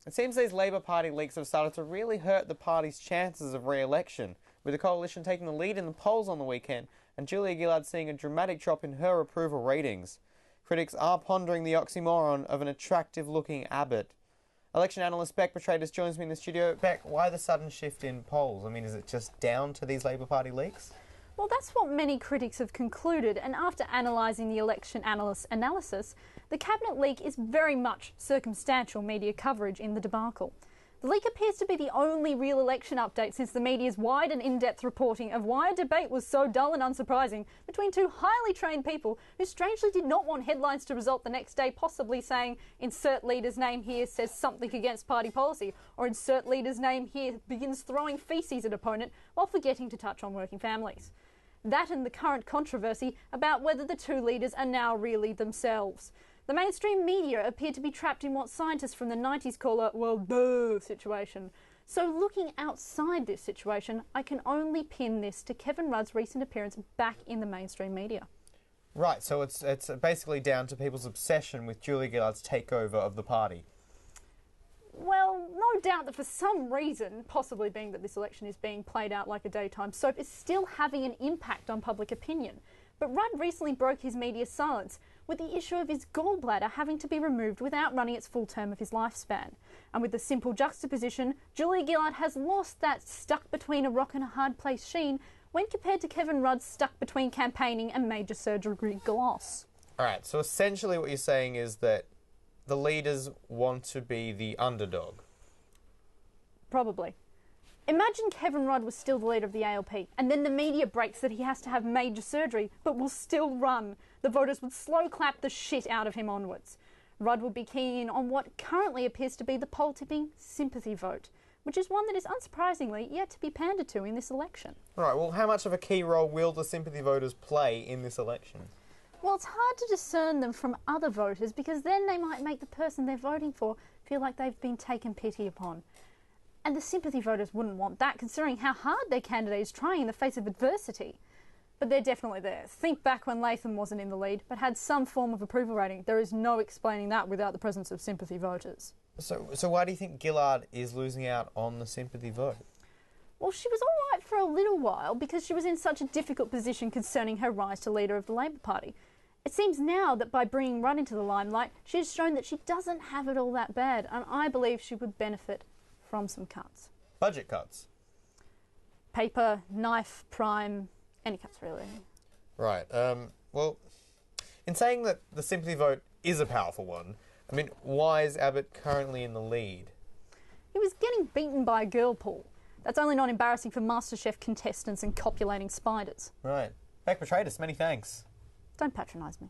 It seems these Labour Party leaks have started to really hurt the party's chances of re-election, with the coalition taking the lead in the polls on the weekend and Julia Gillard seeing a dramatic drop in her approval ratings. Critics are pondering the oxymoron of an attractive-looking Abbott. Election analyst Bec Petraitis joins me in the studio. Bec, why the sudden shift in polls? I mean, is it just down to these Labour Party leaks? Well, that's what many critics have concluded, and after analysing the election analyst's analysis, the cabinet leak is very much circumstantial media coverage in the debacle. The leak appears to be the only real election update since the media's wide and in-depth reporting of why a debate was so dull and unsurprising between two highly trained people who strangely did not want headlines to result the next day possibly saying, insert leader's name here says something against party policy, or insert leader's name here begins throwing feces at opponent while forgetting to touch on working families. That and the current controversy about whether the two leaders are now really themselves. The mainstream media appear to be trapped in what scientists from the 90s call a, well, duh situation. So looking outside this situation, I can only pin this to Kevin Rudd's recent appearance back in the mainstream media. Right, so it's basically down to people's obsession with Julia Gillard's takeover of the party. Well, no doubt that for some reason, possibly being that this election is being played out like a daytime soap, is still having an impact on public opinion. But Rudd recently broke his media silence with the issue of his gallbladder having to be removed without running its full term of his lifespan. And with the simple juxtaposition, Julia Gillard has lost that stuck between a rock and a hard place sheen when compared to Kevin Rudd's stuck between campaigning and major surgery gloss. Alright, so essentially what you're saying is that the leaders want to be the underdog. Probably. Imagine Kevin Rudd was still the leader of the ALP, and then the media breaks that he has to have major surgery, but will still run. The voters would slow clap the shit out of him onwards. Rudd would be keying in on what currently appears to be the poll-tipping sympathy vote, which is one that is unsurprisingly yet to be pandered to in this election. Alright, well, how much of a key role will the sympathy voters play in this election? Well, it's hard to discern them from other voters because then they might make the person they're voting for feel like they've been taken pity upon. And the sympathy voters wouldn't want that, considering how hard their candidate is trying in the face of adversity. But they're definitely there. Think back when Latham wasn't in the lead, but had some form of approval rating. There is no explaining that without the presence of sympathy voters. So why do you think Gillard is losing out on the sympathy vote? Well, she was all right for a little while because she was in such a difficult position concerning her rise to leader of the Labour Party. It seems now that by bringing Rudd into the limelight, she has shown that she doesn't have it all that bad, and I believe she would benefit from some cuts. Budget cuts? Paper, knife, prime, any cuts really. Right. Well, in saying that the sympathy vote is a powerful one, I mean, why is Abbott currently in the lead? He was getting beaten by a girl pool. That's only not embarrassing for MasterChef contestants and copulating spiders. Right. Bec Petraitis, many thanks. Don't patronise me.